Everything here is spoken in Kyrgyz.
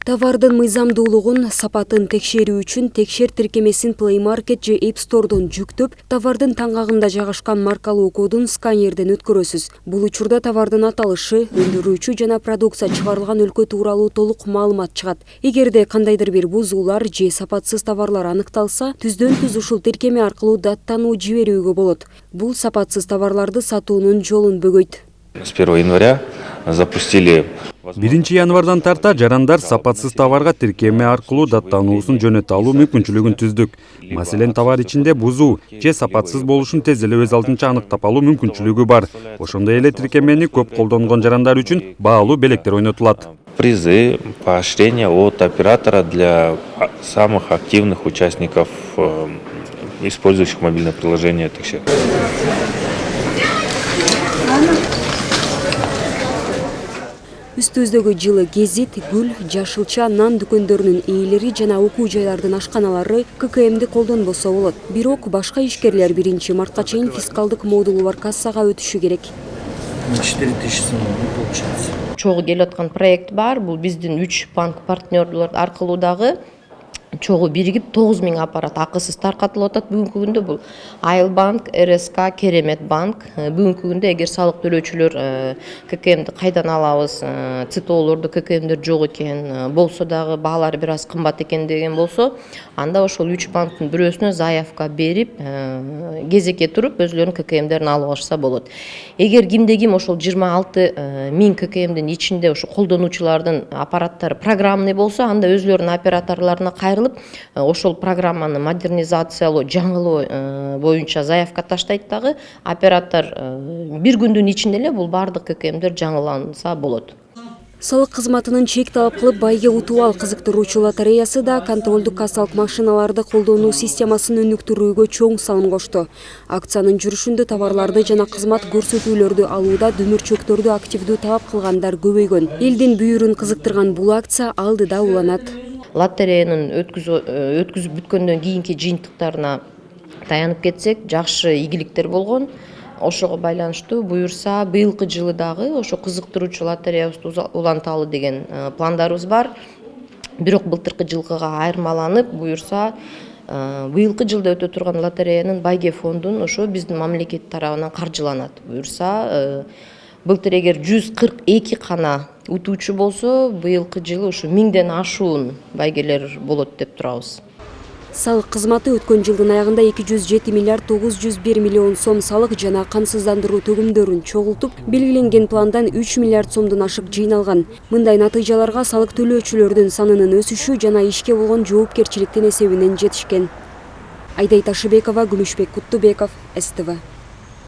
Товардын мыйзамдуулугун, сапатын текшерүү үчүн текшер тиркемесин Play Market же App Store'дон жүктөп, товардын таңгагында жайгашкан маркалуу кодун сканерден өткөрөсүз. Бул учурда товардын аталышы, өндүрүүчү жана продукция чыгарылган өлкө тууралуу толук маалымат чыгат. Эгерде кандайдыр бир бузуулар же сапатсыз товарлар аныкталса, түздөн-түз ушул тиркеме аркылуу даттануу жиберүүгө болот. Бул сапатсыз товарларды сатуунун жолун бөгөйт. С 1 января запустили. 1 январдан тарта жарандар сапатсыз товарга тиркеме аркылуу даттануусун жөнөтө алуу мүмкүнчүлүгүн түздүк. Маселен, товар ичинде бузуу же сапатсыз болушун тез эле өз алдынча аныктап алуу мүмкүнчүлүгү бар. Ошондой эле тиркемени көп колдонгон жарандар үчүн баалуу белектер ойнотулат. Призы, поощрения от оператора для самых активных участников, использующих мобильное приложение «Текшер». Үстүбүздөгү жылы Гезит, Гүл, Жашылча, нан дүкөндөрүнүн ээлери жана окуу жайлардын ашканалары ККМди колдонбосо болот. Бирок башка ишкерлер 1 мартка чейин фискалдык модулу бар кассага өтүшү керек. 4000 сом получается. Чогуу келип аткан проект бар. Бул биздин 3 банк партнерлор аркылуу дагы чогуу биригип 9000 аппарат акысыз таркатылып атат. Бүгүнкү күндө бул Айыл банк, РСК, Керемет банк. Бүгүнкү күндө эгер салык төлөөчүлөр ККМди кайдан алабыз, ЦТОлордо ККМдер жок экен, болсо дагы баалары бир аз кымбат экен деген болсо, анда ошол 3 банктын бирөөсүнө заявка берип, кезекке туруп өзлөрүнүн ККМдерин алып алышса болот. Эгер кимде ким ошол 26000 ККМдин ичинде ошо колдонуучулардын аппараттары программный болсо, анда өзлөрүнүн операторлоруна кайрылып, ошол программаны модернизациялоо, жаңылоо боюнча заявка таштайт дагы, оператор бир күндүн ичинде эле бул бардык ККМдер жаңыланса болот. Салык кызматынын чек талап кылып байге утуп кызыктыруучу лотереясы да контролдук кассалык машиналарды колдонуу системасын өнүктүрүүгө чоң салым кошту. Акциянын жүрүшүндө товарларды жана кызмат көрсөтүүлөрдү алууда дүмүрчөктөрдү активдүү талап кылгандар көбөйгөн. Элдин бүйүрүн кызыктырган бул акция алдыда уланат. Лотереянын өткүзүп бүткөндөн кийинки жыйынтыктарына таянып кетсек, жакшы ийгиликтер болгон. Ошого байланыштуу буюрса, быйылкы жылы дагы ошо кызыктыруучу лотереябызды уланталы деген пландарыбыз бар. Бирок былтыркы жылкыга айырмаланып, буюрса, быйылкы жылда өтө турган лотереянын байге фондун ошо биздин мамлекет тарабынан каржыланат. Буюрса, былтыр эгер 142 кана утуучу болсо, быйылкы жылы ушу 1000ден ашуун байгелер болот деп турабыз. Салык кызматы өткөн жылдын аягында 207 миллиард 901 миллион сом салык жана камсыздандыруу төгүмдөрүн чогултуп, белгиленген пландан 3 миллиард сомдон ашык жыйналган. Мындай натыйжаларга салык төлөөчүлөрдүн санынын өсүшү жана ишке болгон жоопкерчиликтин эсебинен жетишкен. Айдай Ташыбекова, Күмүшбек Куттубеков, СТВ.